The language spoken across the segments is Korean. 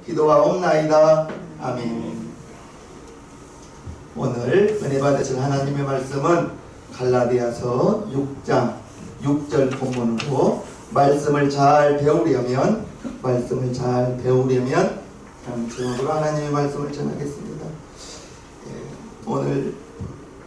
기도하옵나이다. 아멘. 오늘 은혜 받으실 하나님의 말씀은 갈라디아서 6장 6절 본문으로 말씀을 잘 배우려면 라는 제목으로 하나님의 말씀을 전하겠습니다. 오늘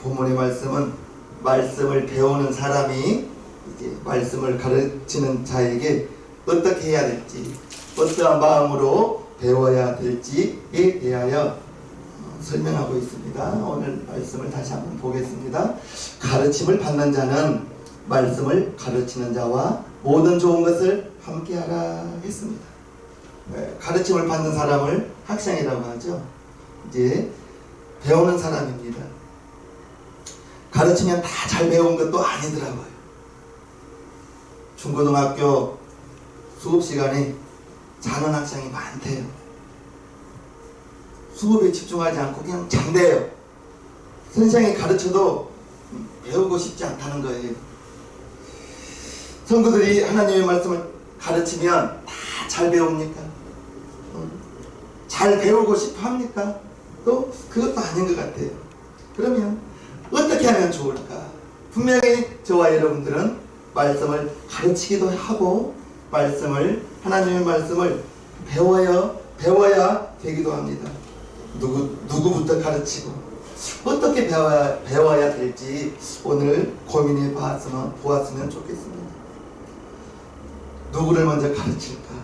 본문의 말씀은 말씀을 배우는 사람이 이제 말씀을 가르치는 자에게 어떻게 해야 될지, 어떠한 마음으로 배워야 될지에 대하여 설명하고 있습니다. 오늘 말씀을 다시 한번 보겠습니다. 가르침을 받는 자는 말씀을 가르치는 자와 모든 좋은 것을 함께하라 했습니다. 가르침을 받는 사람을 학생이라고 하죠. 이제 배우는 사람입니다. 가르치면 다 잘 배운 것도 아니더라고요. 중고등학교 수업 시간에 자는 학생이 많대요. 수업에 집중하지 않고 그냥 잠대요. 선생님이 가르쳐도 배우고 싶지 않다는 거예요. 성도들이 하나님의 말씀을 가르치면 다 잘 배웁니까? 잘 배우고 싶어 합니까? 또 그것도 아닌 것 같아요. 그러면 어떻게 하면 좋을까? 분명히 저와 여러분들은 말씀을 가르치기도 하고 하나님의 말씀을 배워야 되기도 합니다. 누구부터 가르치고 어떻게 배워야 될지 오늘 고민해 보았으면 좋겠습니다. 누구를 먼저 가르칠까?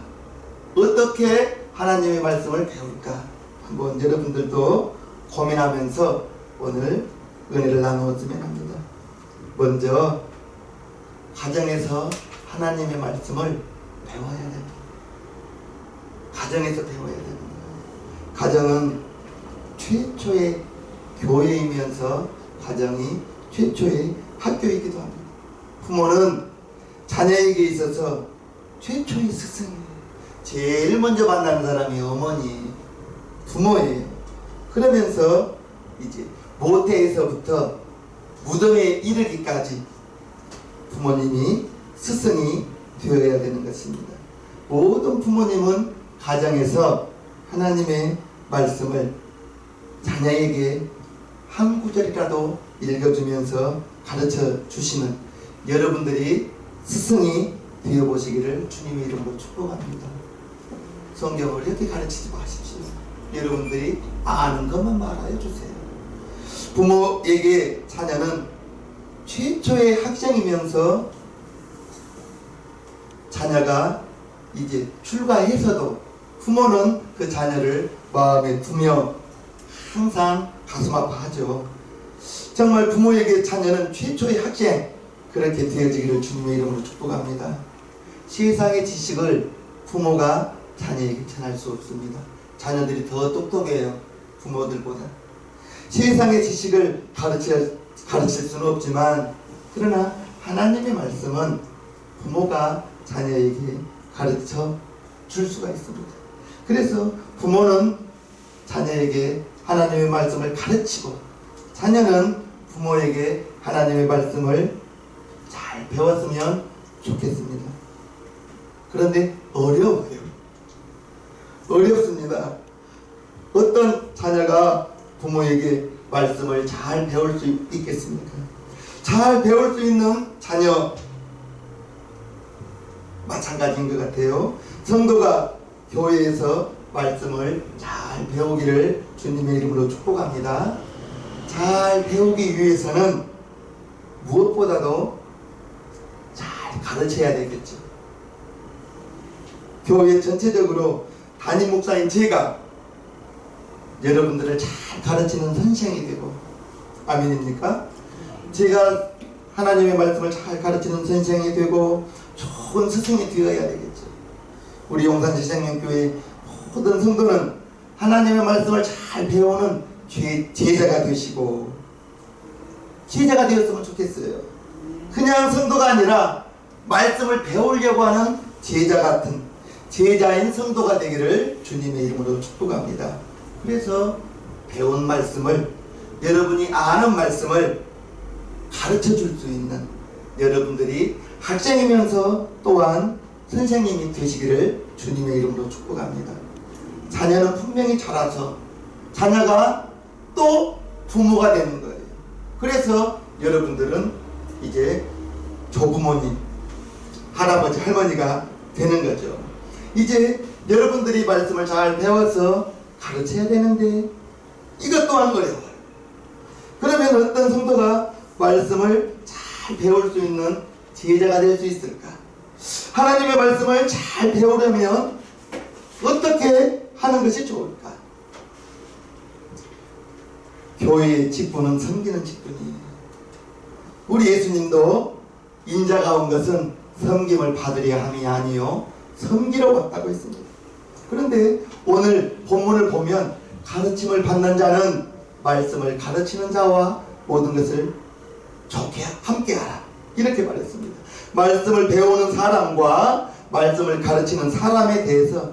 어떻게 하나님의 말씀을 배울까? 한번 여러분들도 고민하면서 오늘 은혜를 나누었으면 합니다. 먼저 가정에서 하나님의 말씀을 배워야 됩니다. 가정에서 배워야 됩니다. 가정은 최초의 교회이면서 가정이 최초의 학교이기도 합니다. 부모는 자녀에게 있어서 최초의 스승이에요. 제일 먼저 만나는 사람이 어머니, 부모예요. 그러면서 이제 모태에서부터 무덤에 이르기까지 부모님이 스승이 되어야 되는 것입니다. 모든 부모님은 가정에서 하나님의 말씀을 자녀에게 한 구절이라도 읽어주면서 가르쳐 주시는 여러분들이 스승이 되어보시기를 주님의 이름으로 축복합니다. 성경을 이렇게 가르치지 마십시오. 여러분들이 아는 것만 말하여 주세요. 부모에게 자녀는 최초의 학생이면서 자녀가 이제 출가해서도 부모는 그 자녀를 마음에 두며 항상 가슴 아파하죠. 정말 부모에게 자녀는 최초의 학생, 그렇게 되어지기를 주님의 이름으로 축복합니다. 세상의 지식을 부모가 자녀에게 전할 수 없습니다. 자녀들이 더 똑똑해요. 부모들보다. 세상의 지식을 가르칠 수는 없지만 그러나 하나님의 말씀은 부모가 자녀에게 가르쳐 줄 수가 있습니다. 그래서 부모는 자녀에게 하나님의 말씀을 가르치고 자녀는 부모에게 하나님의 말씀을 잘 배웠으면 좋겠습니다. 그런데 어렵습니다. 어떤 자녀가 부모에게 말씀을 잘 배울 수 있겠습니까? 잘 배울 수 있는 자녀 마찬가지인 것 같아요. 성도가 교회에서 말씀을 잘 배우기를 주님의 이름으로 축복합니다. 잘 배우기 위해서는 무엇보다도 잘 가르쳐야 되겠죠. 교회 전체적으로 담임 목사인 제가 여러분들을 잘 가르치는 선생이 되고, 아멘입니까? 제가 하나님의 말씀을 잘 가르치는 선생이 되고 좋은 스승이 되어야 되겠죠. 우리 용산지생명교회 모든 성도는 하나님의 말씀을 잘 배우는 제자가 되시고 제자가 되었으면 좋겠어요. 그냥 성도가 아니라 말씀을 배우려고 하는 제자 같은 제자인 성도가 되기를 주님의 이름으로 축복합니다. 그래서 배운 말씀을, 여러분이 아는 말씀을 가르쳐 줄 수 있는 여러분들이 학생이면서 또한 선생님이 되시기를 주님의 이름으로 축복합니다. 자녀는 분명히 자라서 자녀가 또 부모가 되는 거예요. 그래서 여러분들은 이제 조부모님, 할아버지, 할머니가 되는 거죠. 이제 여러분들이 말씀을 잘 배워서 가르쳐야 되는데 이것 또한 어려워요. 그러면 어떤 성도가 말씀을 잘 배울 수 있는 제자가 될 수 있을까? 하나님의 말씀을 잘 배우려면 어떻게 하는 것이 좋을까? 교회의 직분은 섬기는 직분이에요. 우리 예수님도 인자가 온 것은 섬김을 받으려 함이 아니요 섬기러 왔다고 했습니다. 그런데 오늘 본문을 보면 가르침을 받는 자는 말씀을 가르치는 자와 모든 것을 좋게 함께하라 이렇게 말했습니다. 말씀을 배우는 사람과 말씀을 가르치는 사람에 대해서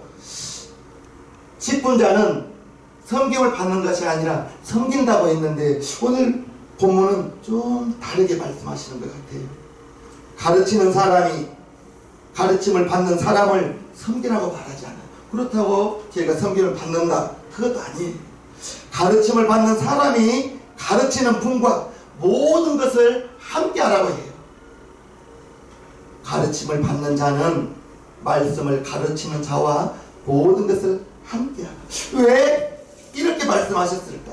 직분자는 섬김을 받는 것이 아니라 섬긴다고 했는데 오늘 본문은 좀 다르게 말씀하시는 것 같아요. 가르치는 사람이 가르침을 받는 사람을 섬기라고 말하지 않아요. 그렇다고 제가 섬김을 받는다 그것도 아니에요. 가르침을 받는 사람이 가르치는 분과 모든 것을 함께 하라고 해요. 가르침을 받는 자는 말씀을 가르치는 자와 모든 것을 함께 하라. 왜 이렇게 말씀하셨을까?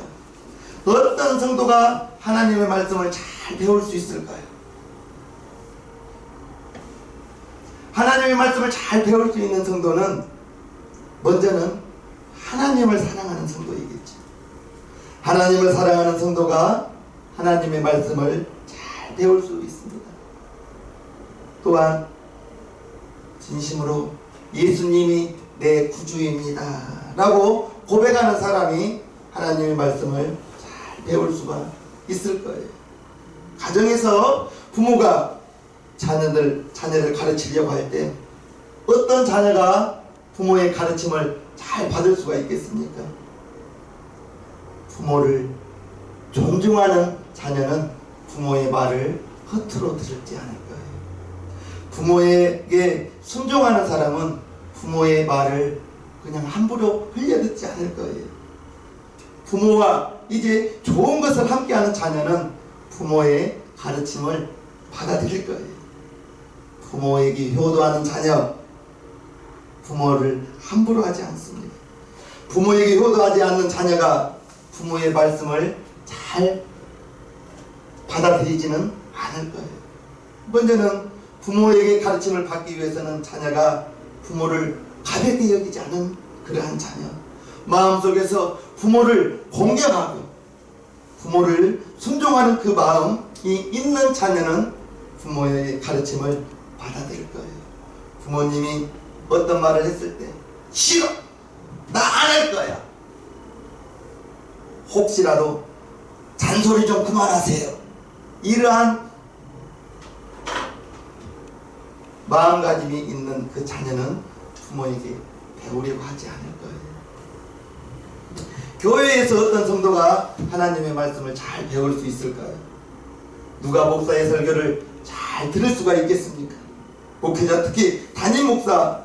어떤 성도가 하나님의 말씀을 잘 배울 수 있을까요? 하나님의 말씀을 잘 배울 수 있는 성도는 먼저는 하나님을 사랑하는 성도이겠죠. 하나님을 사랑하는 성도가 하나님의 말씀을 잘 배울 수 있습니다. 또한 진심으로 예수님이 내 구주입니다 라고 고백하는 사람이 하나님의 말씀을 잘 배울 수가 있을 거예요. 가정에서 부모가 자녀를 가르치려고 할 때 어떤 자녀가 부모의 가르침을 잘 받을 수가 있겠습니까? 부모를 존중하는 자녀는 부모의 말을 허투루 들지 않을 거예요. 부모에게 순종하는 사람은 부모의 말을 그냥 함부로 흘려듣지 않을 거예요. 부모와 이제 좋은 것을 함께하는 자녀는 부모의 가르침을 받아들일 거예요. 부모에게 효도하는 자녀, 부모를 함부로 하지 않습니다. 부모에게 효도하지 않는 자녀가 부모의 말씀을 잘 받아들이지는 않을 거예요. 먼저는 부모에게 가르침을 받기 위해서는 자녀가 부모를 가볍게 여기지 않은 그러한 자녀, 마음속에서 부모를 공경하고 부모를 순종하는 그 마음이 있는 자녀는 부모의 가르침을 받아들일 거예요. 부모님이 어떤 말을 했을 때 싫어! 나 안 할 거야! 혹시라도 잔소리 좀 그만하세요. 이러한 마음가짐이 있는 그 자녀는 부모에게 배우려고 하지 않을 거예요. 교회에서 어떤 성도가 하나님의 말씀을 잘 배울 수 있을까요? 누가 목사의 설교를 잘 들을 수가 있겠습니까? 목회자, 특히 담임 목사,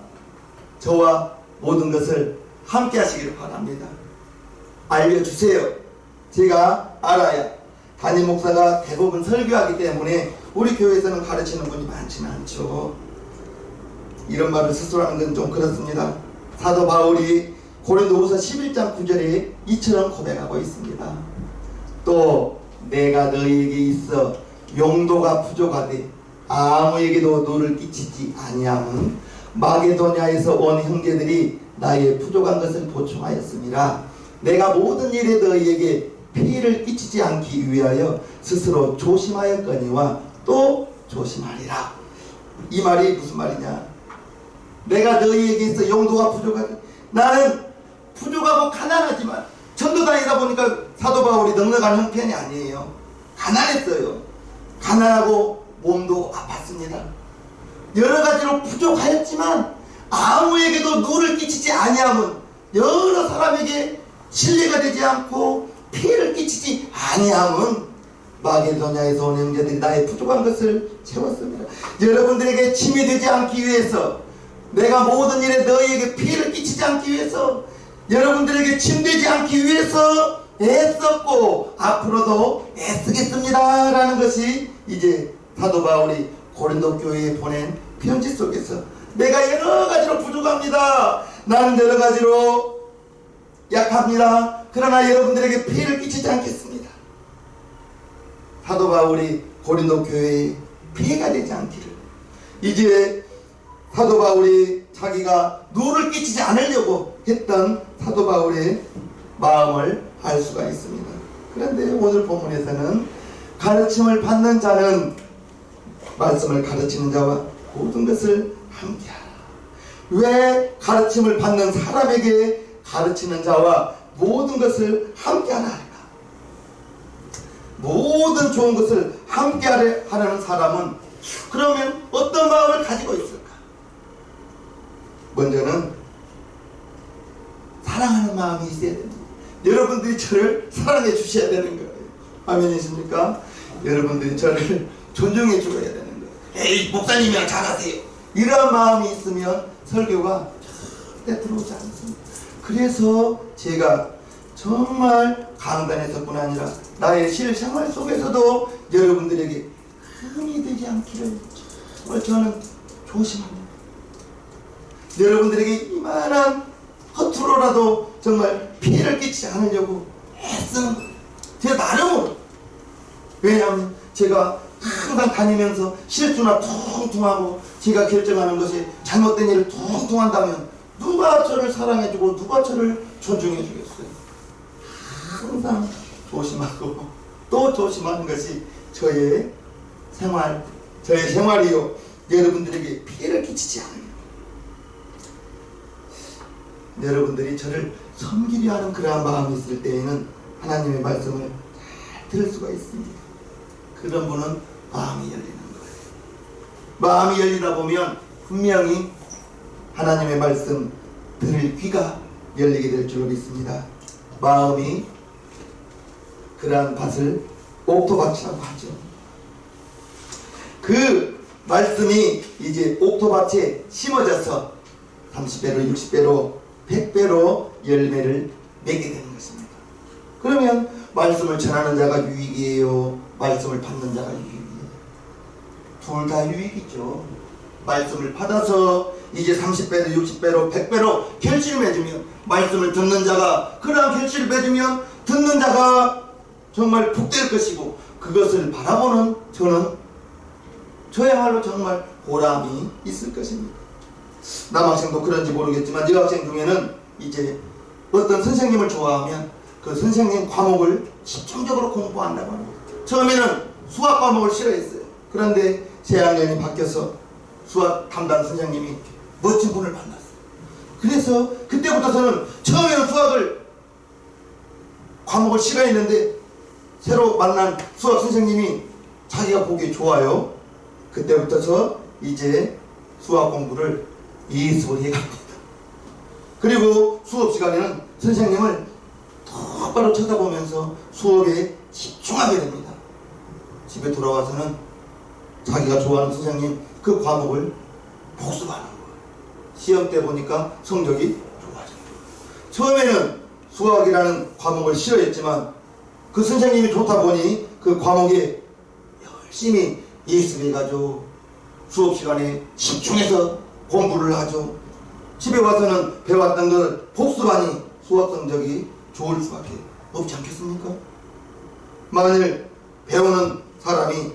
저와 모든 것을 함께 하시기를 바랍니다. 알려주세요. 제가 알아야 담임 목사가 대부분 설교하기 때문에 우리 교회에서는 가르치는 분이 많지는 않죠. 이런 말을 스스로 하는 건 좀 그렇습니다. 사도 바울이 고린도후서 11장 9절에 이처럼 고백하고 있습니다. 또 내가 너희에게 있어 용도가 부족하되 아무에게도 누를 끼치지 아니함은 마게도냐에서 온 형제들이 나의 부족한 것을 보충하였습니다. 내가 모든 일에 너희에게 피해를 끼치지 않기 위하여 스스로 조심하였거니와 또 조심하리라. 이 말이 무슨 말이냐? 내가 너희에게 있어 용도가 부족하다. 나는 부족하고 가난하지만 전도 다니다 보니까 사도 바울이 넉넉한 형편이 아니에요. 가난했어요. 가난하고 몸도 아팠습니다. 여러 가지로 부족하였지만 아무에게도 누를 끼치지 아니함은 여러 사람에게 신뢰가 되지 않고 피해를 끼치지 아니함은 마게도냐에서 온 형제들이 나의 부족한 것을 채웠습니다. 여러분들에게 침이 되지 않기 위해서, 내가 모든 일에 너희에게 피해를 끼치지 않기 위해서 여러분들에게 침되지 않기 위해서 애썼고 앞으로도 애쓰겠습니다 라는 것이 이제 사도 바울이 고린도 교회에 보낸 편지 속에서 내가 여러 가지로 부족합니다. 나는 여러 가지로 약합니다. 그러나 여러분들에게 피해를 끼치지 않겠습니다. 사도 바울이 고린도 교회에 피해가 되지 않기를, 이제 사도 바울이 자기가 누를 끼치지 않으려고 했던 사도 바울의 마음을 알 수가 있습니다. 그런데 오늘 본문에서는 가르침을 받는 자는 말씀을 가르치는 자와 모든 것을 함께하라. 왜 가르침을 받는 사람에게 가르치는 자와 모든 것을 함께하라 할까? 모든 좋은 것을 함께하려는 사람은 그러면 어떤 마음을 가지고 있을까? 먼저는 사랑하는 마음이 있어야 됩니다. 여러분들이 저를 사랑해 주셔야 되는 거예요. 아멘이십니까? 여러분들이 저를 존중해 주어야 되는 거예요. 에이, 목사님이랑 잘하세요. 이런 마음이 있으면 설교가 절대 들어오지 않습니다. 그래서 제가 정말 강단에서뿐 아니라 나의 실생활 속에서도 여러분들에게 흠이 되지 않기를 정말 저는 조심합니다. 여러분들에게 이만한 허투루라도 정말 피해를 끼치지 않으려고 애쓰는 제 나름으로. 왜냐하면 제가 항상 다니면서 실수나 퉁퉁하고 제가 결정하는 것이 잘못된 일을 퉁퉁한다면 누가 저를 사랑해주고 누가 저를 존중해주겠어요. 항상 조심하고 또 조심하는 것이 저의 생활이요. 여러분들에게 피해를 끼치지 않아요. 여러분들이 저를 섬기려 하는 그러한 마음이 있을 때에는 하나님의 말씀을 잘 들을 수가 있습니다. 그런 분은 마음이 열리는 거예요. 마음이 열리다 보면 분명히 하나님의 말씀 들을 귀가 열리게 될 줄로 믿습니다. 마음이 그러한 밭을 옥토밭이라고 하죠. 그 말씀이 이제 옥토밭에 심어져서 30배로 60배로 100배로 열매를 맺게 되는 것입니다. 그러면 말씀을 전하는 자가 유익이에요? 말씀을 받는 자가 유익이에요? 둘 다 유익이죠. 말씀을 받아서 이제 30배로 60배로 100배로 결실을 맺으면, 말씀을 듣는 자가 그러한 결실을 맺으면 듣는 자가 정말 복될 것이고, 그것을 바라보는 저야말로 정말 보람이 있을 것입니다. 남학생도 그런지 모르겠지만 여학생 중에는 이제 어떤 선생님을 좋아하면 그 선생님 과목을 집중적으로 공부한다고 합니다. 처음에는 수학 과목을 싫어했어요. 그런데 새학년이 바뀌어서 수학 담당 선생님이 멋진 분을 만났어요. 그래서 그때부터서는 처음에는 과목을 싫어했는데 새로 만난 수학 선생님이 자기가 보기에 좋아요. 그때부터서 이제 수학 공부를 예습을 해갑니다. 그리고 수업 시간에는 선생님을 똑바로 쳐다보면서 수업에 집중하게 됩니다. 집에 돌아와서는 자기가 좋아하는 선생님 그 과목을 복습하는 거예요. 시험 때 보니까 성적이 좋아져요. 처음에는 수학이라는 과목을 싫어했지만 그 선생님이 좋다 보니 그 과목에 열심히 예습해가지고 수업 시간에 집중해서 공부를 하죠. 집에 와서는 배웠던 걸 복습하니 수학 성적이 좋을 수밖에 없지 않겠습니까? 만일 배우는 사람이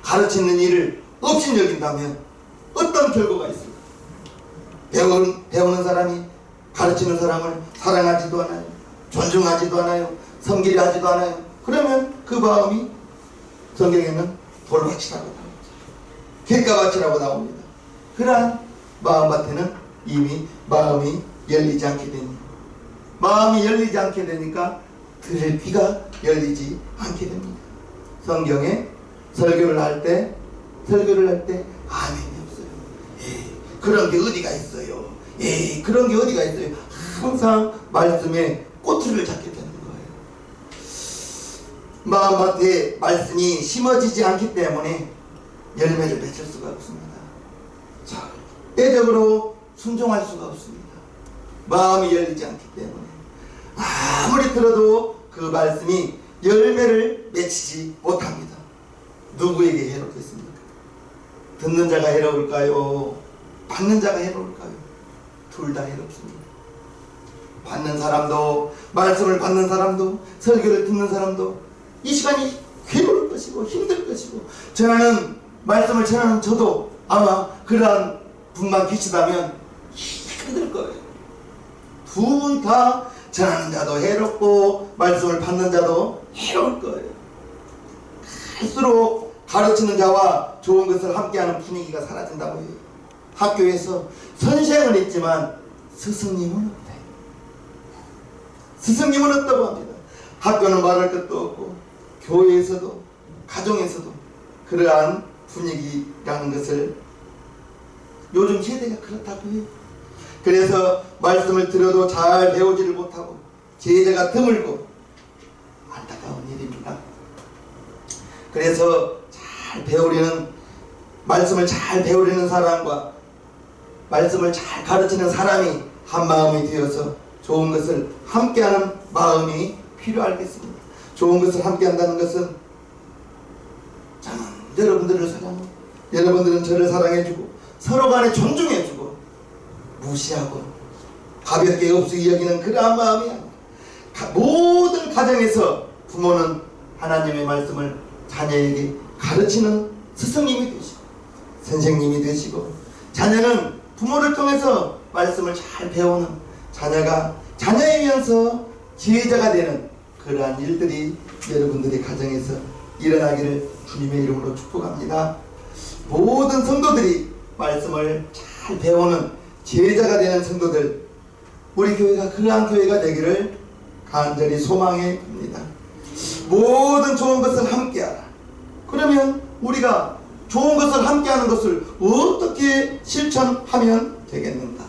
가르치는 일을 업신여긴다면 어떤 결과가 있을까? 배우는 사람이 가르치는 사람을 사랑하지도 않아요. 존중하지도 않아요. 섬기려 하지도 않아요. 그러면 그 마음이 성경에는 돌밭이라고 나옵니다. 객가밭이라고 나옵니다. 그러한 마음밭에는 이미 마음이 열리지 않게 됩니다. 마음이 열리지 않게 되니까 들을 귀가 열리지 않게 됩니다. 성경에 설교를 할 때 아멘이 없어요. 에이, 그런 게 어디가 있어요. 에이, 그런 게 어디가 있어요. 항상 말씀에 꼬투리를 잡게 되는 거예요. 마음밭에 말씀이 심어지지 않기 때문에 열매를 맺을 수가 없습니다. 절대적으로 순종할 수가 없습니다. 마음이 열리지 않기 때문에 아무리 들어도 그 말씀이 열매를 맺히지 못합니다. 누구에게 해롭겠습니까? 듣는 자가 해로울까요? 받는 자가 해로울까요? 둘 다 해롭습니다. 받는 사람도, 말씀을 받는 사람도, 설교를 듣는 사람도 이 시간이 괴로울 것이고 힘들 것이고, 전하는 말씀을 전하는 저도 아마 그러한 분만 계시다면 힘들 거예요. 두 분 다 전하는 자도 해롭고 말씀을 받는 자도 해로울 거예요. 갈수록 가르치는 자와 좋은 것을 함께하는 분위기가 사라진다고 해요. 학교에서 선생은 있지만 스승님은 없대. 스승님은 없다고 합니다. 학교는 말할 것도 없고 교회에서도 가정에서도 그러한 분위기라는 것을 요즘 세대가 그렇다고 해요. 그래서 말씀을 들어도 잘 배우지를 못하고 제자가 드물고 안타까운 일입니다. 그래서 잘 배우려는, 말씀을 잘 배우려는 사람과 말씀을 잘 가르치는 사람이 한 마음이 되어서 좋은 것을 함께하는 마음이 필요하겠습니다. 좋은 것을 함께한다는 것은 저는 여러분들을 사랑하고 여러분들은 저를 사랑해주고 서로 간에 존중해주고 무시하고 가볍게 없이 여기는 그러한 마음이 아닙니다. 모든 가정에서 부모는 하나님의 말씀을 자녀에게 가르치는 스승님이 되시고 선생님이 되시고, 자녀는 부모를 통해서 말씀을 잘 배우는, 자녀가 자녀이면서 지혜자가 되는 그러한 일들이 여러분들의 가정에서 일어나기를 주님의 이름으로 축복합니다. 모든 성도들이 말씀을 잘 배우는 지혜자가 되는 성도들, 우리 교회가 그러한 교회가 되기를 간절히 소망해 봅니다. 모든 좋은 것을 함께하라. 그러면 우리가 좋은 것을 함께하는 것을 어떻게 실천하면 되겠는가?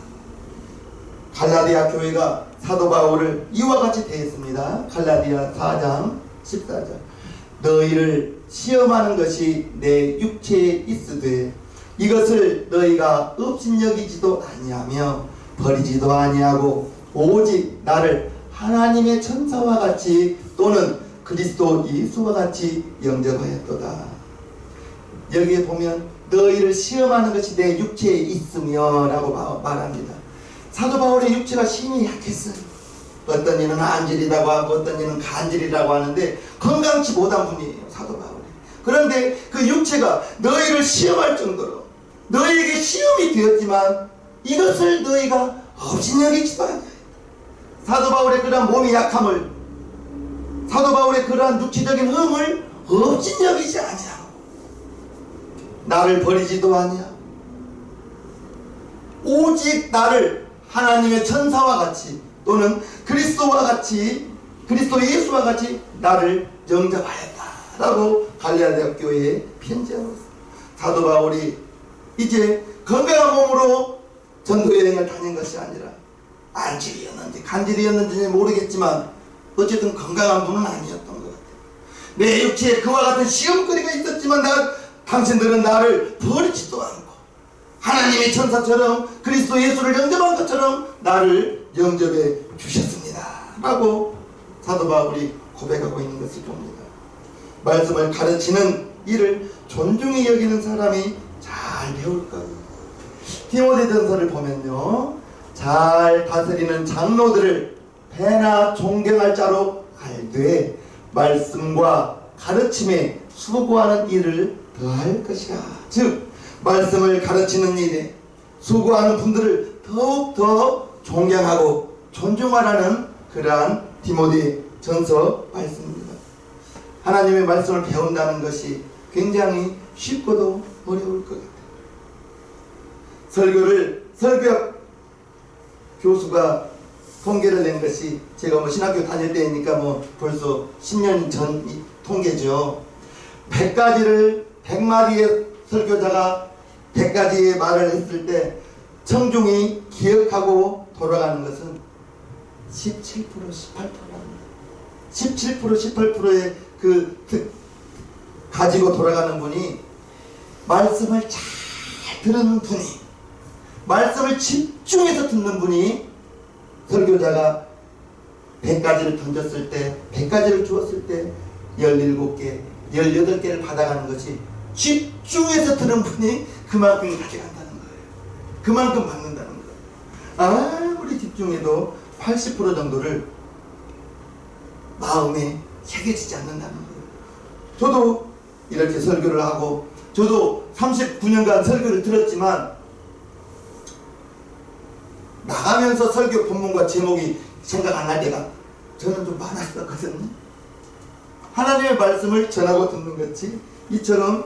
갈라디아 교회가 사도 바울을 이와 같이 대했습니다. 갈라디아 4장 14절. 너희를 시험하는 것이 내 육체에 있으되 이것을 너희가 업신여기지도 아니하며 버리지도 아니하고 오직 나를 하나님의 천사와 같이 또는 그리스도 예수와 같이 영접하였도다. 여기에 보면 너희를 시험하는 것이 내 육체에 있으며 라고 말합니다. 사도 바울의 육체가 심히 약했어요. 어떤 이는 안질이라고 하고 어떤 이는 간질이라고 하는데 건강치 못한 분이에요, 사도 바울이. 그런데 그 육체가 너희를 시험할 정도로 너희에게 시험이 되었지만 이것을 너희가 업신여기지도 않아요. 사도 바울의 그러한 몸의 약함을, 사도 바울의 그러한 육체적인 흠을 업신여기지 아니하고 나를 버리지도 아니하고 오직 나를 하나님의 천사와 같이 또는 그리스도와 같이, 그리스도 예수와 같이 나를 영접하였다라고 갈라디아 교회에 편지하고 있습니다. 사도 바울이 이제 건강한 몸으로 전도 여행을 다닌 것이 아니라 안질이었는지 간질이었는지는 모르겠지만 어쨌든 건강한 분은 아니었던 것 같아요. 내 육체에 그와 같은 시험거리가 있었지만 당신들은 나를 버리지도 않고 하나님의 천사처럼 그리스도 예수를 영접한 것처럼 나를 영접해 주셨습니다 라고 사도 바울이 고백하고 있는 것을 봅니다. 말씀을 가르치는 일을 존중히 여기는 사람이 잘 배울 거예요. 디모데전서를 보면요, 잘 다스리는 장로들을 배나 존경할 자로 알되 말씀과 가르침에 수고하는 일을 더할 것이라. 즉 말씀을 가르치는 일에 수고하는 분들을 더욱더 존경하고 존중하라는 그러한 디모데전서 말씀입니다. 하나님의 말씀을 배운다는 것이 굉장히 쉽고도 어려울 것 같아요. 설교 교수가 통계를 낸 것이, 제가 신학교 다닐 때니까 벌써 10년 전 통계죠. 100마디의 설교자가 100가지의 말을 했을 때 청중이 기억하고 돌아가는 것은 17%, 18%입니다. 17%, 18%의 가지고 돌아가는 분이, 말씀을 잘 듣는 분이, 말씀을 집중해서 듣는 분이 설교자가 100가지를 던졌을 때, 100가지를 주었을 때 17개, 18개를 받아가는 것이 집중해서 들은 분이 그만큼 가져간다는 거예요. 그만큼 받는다는 거예요. 아무리 집중해도 80% 정도를 마음에 새겨지지 않는다는 거예요. 저도 이렇게 설교를 하고, 저도 39년간 설교를 들었지만 나가면서 설교 본문과 제목이 생각 안 날 때가 저는 좀 많았었거든요. 하나님의 말씀을 전하고 듣는 것이 이처럼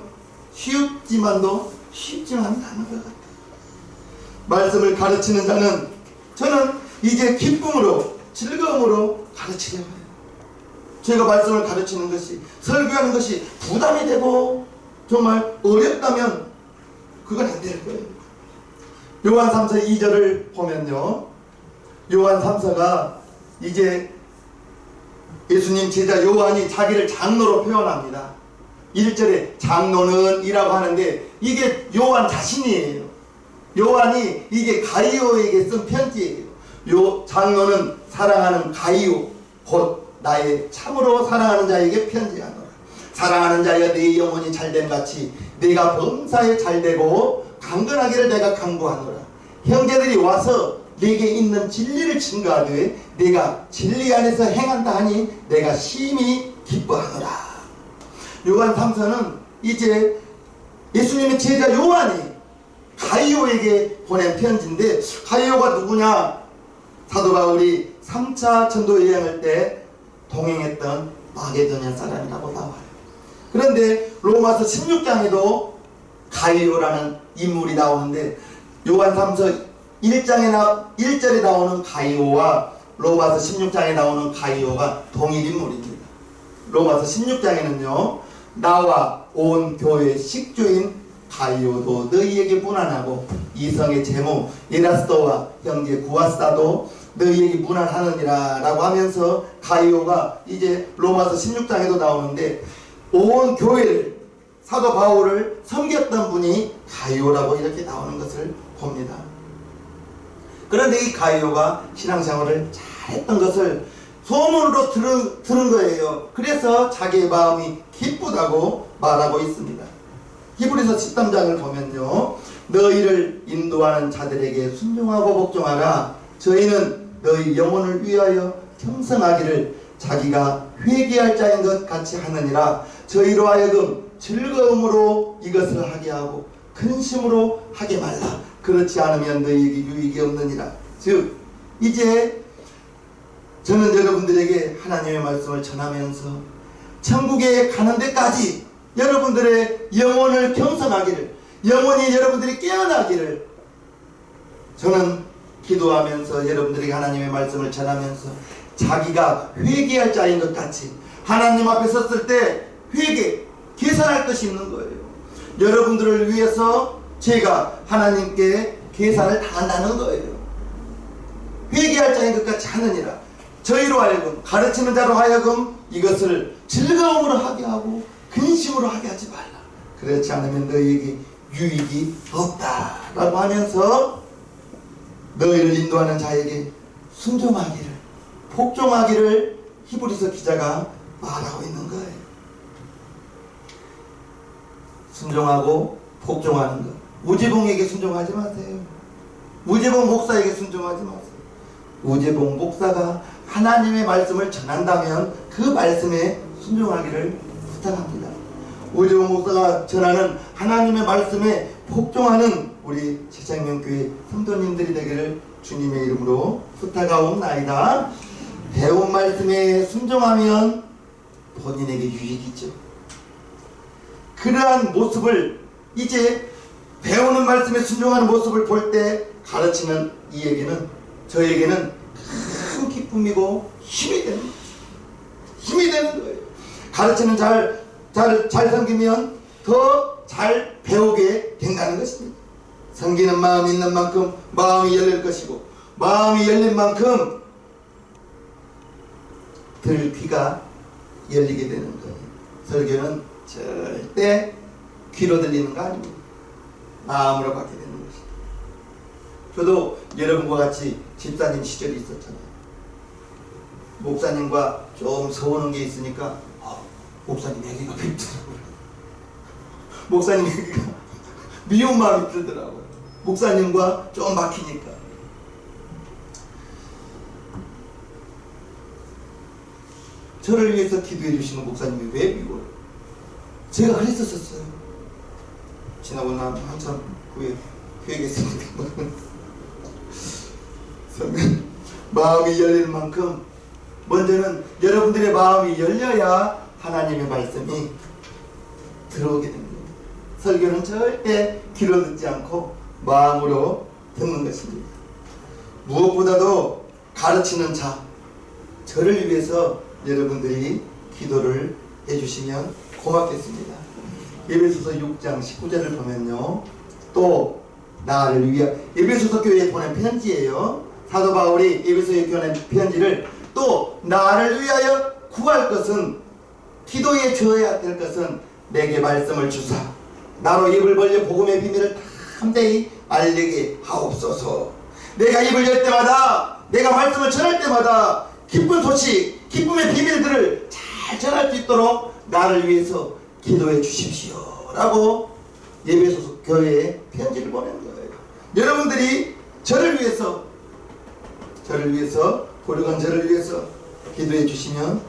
쉽지만도 쉽지만 않은 것 같아요. 말씀을 가르치는 자는 저는 이제 기쁨으로, 즐거움으로 가르치려고 해요. 제가 말씀을 가르치는 것이, 설교하는 것이 부담이 되고 정말 어렵다면 그건 안 될 거예요. 요한 3서 2절을 보면요, 요한 3서가 이제 예수님 제자 요한이 자기를 장로로 표현합니다. 1절에 장로는 이라고 하는데 이게 요한 자신이에요. 요한이 이게 가이오에게 쓴 편지예요. 요 장로는 사랑하는 가이오, 곧 나의 참으로 사랑하는 자에게 편지하노라. 사랑하는 자여 네 영혼이 잘됨 같이 네가 범사에 잘되고 강건하기를 내가 간구하노라. 형제들이 와서 네게 있는 진리를 증거하되 네가 진리 안에서 행한다 하니 내가 심히 기뻐하노라. 요한 3서는 이제 예수님의 제자 요한이 가이오에게 보낸 편지인데, 가이오가 누구냐? 사도 바울이 3차 전도 여행할 때 동행했던 마게도냐 사람이라고 나와요. 그런데 로마서 16장에도 가이오라는 인물이 나오는데, 요한 3서 1절에 나오는 가이오와 로마서 16장에 나오는 가이오가 동일 인물입니다. 로마서 16장에는요, 나와 온 교회의 식주인 가이오도 너희에게 문안하고 이성의 제모 에라스도와 형제 구아스다도 너희에게 문안하느니라 라고 하면서 가이오가 이제 로마서 16장에도 나오는데, 온 교회를, 사도 바울을 섬겼던 분이 가이오라고 이렇게 나오는 것을 봅니다. 그런데 이 가이오가 신앙생활을 잘했던 것을 소문으로 들은 거예요. 그래서 자기의 마음이 기쁘다고 말하고 있습니다. 히브리서 13장을 보면요, 너희를 인도하는 자들에게 순종하고 복종하라. 저희는 너희 영혼을 위하여 형성하기를 자기가 회개할 자인 것 같이 하느니라. 저희로 하여금 즐거움으로 이것을 하게 하고 근심으로 하게 말라. 그렇지 않으면 너희에게 유익이 없느니라. 즉 이제 저는 여러분들에게 하나님의 말씀을 전하면서 천국에 가는 데까지 여러분들의 영혼을 형성하기를, 영혼이 여러분들이 깨어나기를 저는 기도하면서 여러분들에게 하나님의 말씀을 전하면서 자기가 회개할 자인 것 같이 하나님 앞에 섰을 때 계산할 것이 있는 거예요. 여러분들을 위해서 제가 하나님께 계산을 당한다는 거예요. 회개할 자인 것 같이 하느니라. 저희로 하여금, 가르치는 자로 하여금 이것을 즐거움으로 하게 하고 근심으로 하게 하지 말라. 그렇지 않으면 너희에게 유익이 없다 라고 하면서 너희를 인도하는 자에게 순종하기를, 복종하기를 히브리서 기자가 말하고 있는 거예요. 순종하고 복종하는 것. 우재봉에게 순종하지 마세요. 우재봉 목사에게 순종하지 마세요. 우재봉 목사가 하나님의 말씀을 전한다면 그 말씀에 순종하기를 부탁합니다. 우재봉 목사가 전하는 하나님의 말씀에 복종하는 우리 새생명교회 성도님들이 되기를 주님의 이름으로 부탁하옵나이다. 배운 말씀에 순종하면 본인에게 유익이죠. 그러한 모습을, 이제 배우는 말씀에 순종하는 모습을 볼 때 가르치는 이에게는, 저에게는 큰 기쁨이고 힘이 되는 거죠. 힘이 되는 거예요. 가르치는 잘 섬기면 더 잘 배우게 된다는 것입니다. 섬기는 마음이 있는 만큼 마음이 열릴 것이고, 마음이 열린 만큼 들 귀가 열리게 되는 거예요. 설교는 절대 귀로 들리는 거 아닙니다. 마음으로 받게 되는 것입니다. 저도 여러분과 같이 집사님 시절이 있었잖아요. 목사님과 좀 서우는 게 있으니까 목사님 얘기가 뵙더라고요. 목사님 얘기가 미운 마음이 들더라고요. 목사님과 좀 막히니까. 저를 위해서 기도해 주시는 목사님이 왜 미워요? 제가 그랬었어요. 지나고 난 한참 후에 회개했습니다. 마음이 열릴 만큼 먼저는 여러분들의 마음이 열려야 하나님의 말씀이 들어오게 됩니다. 설교는 절대 귀로 듣지 않고 마음으로 듣는 것입니다. 무엇보다도 가르치는 자, 저를 위해서 여러분들이 기도를 해주시면 고맙겠습니다. 에베소서 6장 19절을 보면요, 또 나를 위하, 에베소서 교회에 보낸 편지예요. 사도 바울이 에베소에 보낸 편지를 또 나를 위하여 구할 것은, 기도에 주어야 될 것은 내게 말씀을 주사 나로 입을 벌려 복음의 비밀을 담대히 알리게 하옵소서. 내가 입을 열 때마다, 내가 말씀을 전할 때마다 기쁜 소식, 기쁨의 비밀들을 잘 전할 수 있도록 나를 위해서 기도해 주십시오 라고 에베소서 교회에 편지를 보낸 거예요. 여러분들이 저를 위해서 고려간 저를 위해서 기도해 주시면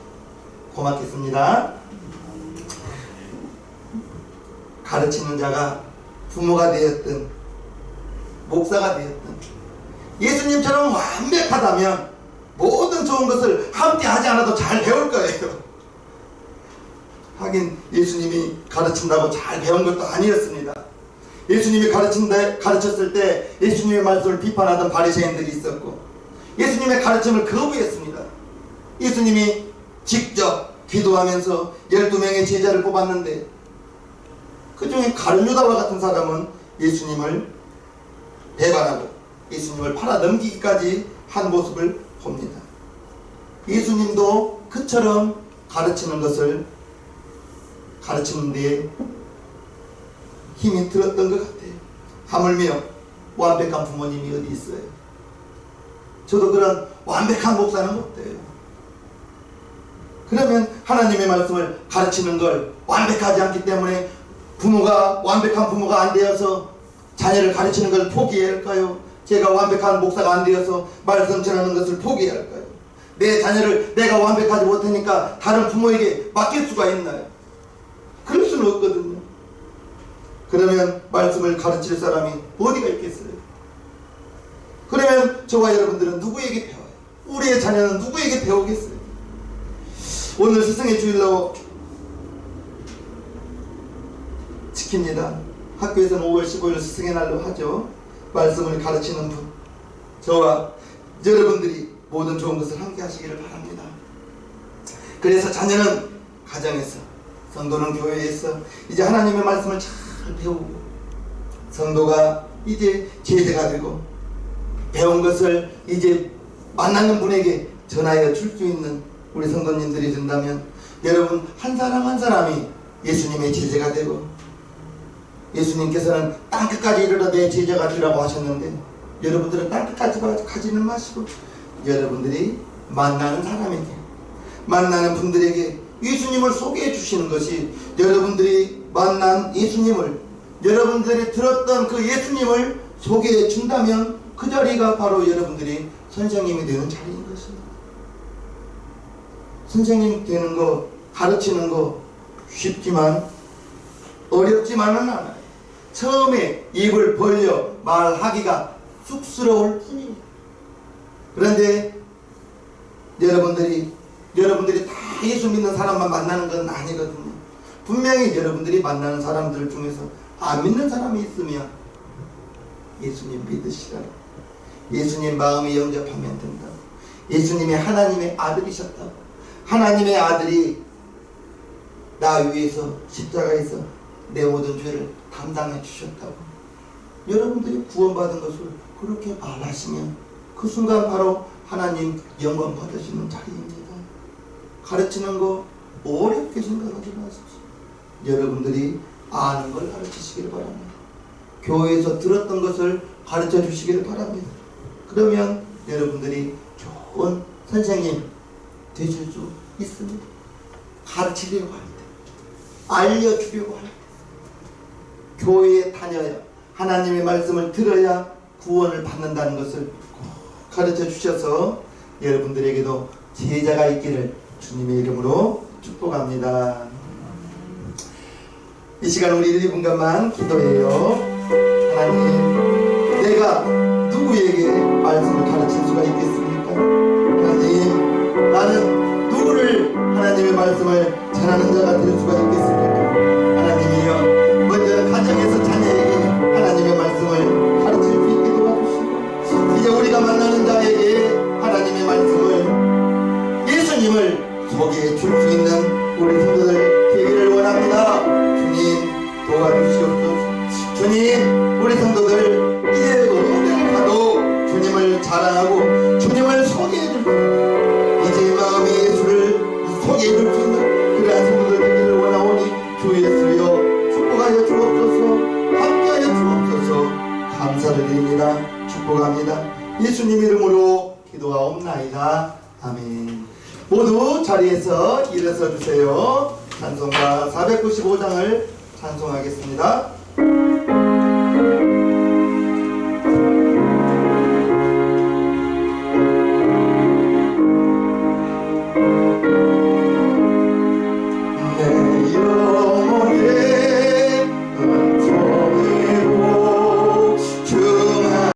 고맙겠습니다. 가르치는 자가 부모가 되었든 목사가 되었든 예수님처럼 완벽하다면 모든 좋은 것을 함께 하지 않아도 잘 배울 거예요. 하긴 예수님이 가르친다고 잘 배운 것도 아니었습니다. 예수님이 가르쳤을 때 예수님의 말씀을 비판하던 바리새인들이 있었고, 예수님의 가르침을 거부했습니다. 예수님이 직접 기도하면서 12명의 제자를 뽑았는데 그 중에 가룟유다와 같은 사람은 예수님을 배반하고 예수님을 팔아넘기기까지 한 모습을 봅니다. 예수님도 그처럼 가르치는 것을 가르치는 데에 힘이 들었던 것 같아요. 하물며 완벽한 부모님이 어디 있어요? 저도 그런 완벽한 목사는 못 돼요. 그러면 하나님의 말씀을 가르치는 걸 완벽하지 않기 때문에 완벽한 부모가 안 되어서 자녀를 가르치는 걸 포기해야 할까요? 제가 완벽한 목사가 안 되어서 말씀 전하는 것을 포기해야 할까요? 내 자녀를 내가 완벽하지 못하니까 다른 부모에게 맡길 수가 있나요? 그럴 수는 없거든요. 그러면 말씀을 가르칠 사람이 어디가 있겠어요? 그러면 저와 여러분들은 누구에게 배워요? 우리의 자녀는 누구에게 배우겠어요? 오늘 스승의 주일로 지킵니다. 학교에서는 5월 15일 스승의 날로 하죠. 말씀을 가르치는 분, 저와 여러분들이 모든 좋은 것을 함께 하시기를 바랍니다. 그래서 자녀는 가정에서, 성도는 교회에서 이제 하나님의 말씀을 잘 배우고, 성도가 이제 제자가 되고 배운 것을 이제 만나는 분에게 전하여 줄 수 있는 우리 성도님들이 된다면, 여러분 한 사람 한 사람이 예수님의 제자가 되고, 예수님께서는 땅끝까지 이르러 내 제자가 되라고 하셨는데, 여러분들은 땅끝까지 가지는 마시고 여러분들이 만나는 사람에게, 만나는 분들에게 예수님을 소개해 주시는 것이, 여러분들이 만난 예수님을, 여러분들이 들었던 그 예수님을 소개해 준다면 그 자리가 바로 여러분들이 선생님이 되는 자리인 것입니다. 선생님 되는 거, 가르치는 거 쉽지만 어렵지만은 않아요. 처음에 입을 벌려 말하기가 쑥스러울 뿐입니다. 그런데 여러분들이 다 예수 믿는 사람만 만나는 건 아니거든요. 분명히 여러분들이 만나는 사람들 중에서 안 믿는 사람이 있으면 예수님 믿으시라. 예수님 마음에 영접하면 된다. 예수님이 하나님의 아들이셨다고. 하나님의 아들이 나 위해서 십자가에서 내 모든 죄를 담당해 주셨다고. 여러분들이 구원받은 것을 그렇게 말하시면 그 순간 바로 하나님 영광 받으시는 자리입니다. 가르치는 거 어렵게 생각하지 마십시오. 여러분들이 아는 걸 가르치시길 바랍니다. 교회에서 들었던 것을 가르쳐 주시길 바랍니다. 그러면 여러분들이 좋은 선생님 되실 수 있습니다. 가르치려고 할 때, 알려주려고 할 때, 교회에 다녀야 하나님의 말씀을 들어야 구원을 받는다는 것을 가르쳐 주셔서 여러분들에게도 제자가 있기를 주님의 이름으로 축복합니다. 이 시간 우리 1, 2분간만 기도해요. 하나님, 내가 누구에게 말씀을 가르칠 수가 있겠습니까? 하나님, 나는 누구를 하나님의 말씀을 전하는 자가 될 수가 있겠습니까? 하나님이여, 먼저 가정에서 자녀에게 하나님의 말씀을 가르칠 수 있게 도와주시고, 이제 우리가 만나는 자에게 하나님의 말씀을, 예수님을 소개해 줄 수 있는 우리 성도들 되기를 원합니다. 주님, 도와주시옵소서. 주님, 우리 성도들 이제 어딜 가도 주님을 자랑하고 주님을 소개해 줄 수 있는, 이제 마음의 예수를 소개해 줄 수 있는 그러한 성도들 되기를 원하오니 주 예수여 축복하여 주옵소서. 함께하여 주옵소서. 감사를 드립니다. 축복합니다. 예수님 이름으로 기도하옵나이다. 아멘. 모두 자리에서 일어서 주세요. 찬송가 495장을 찬송하겠습니다.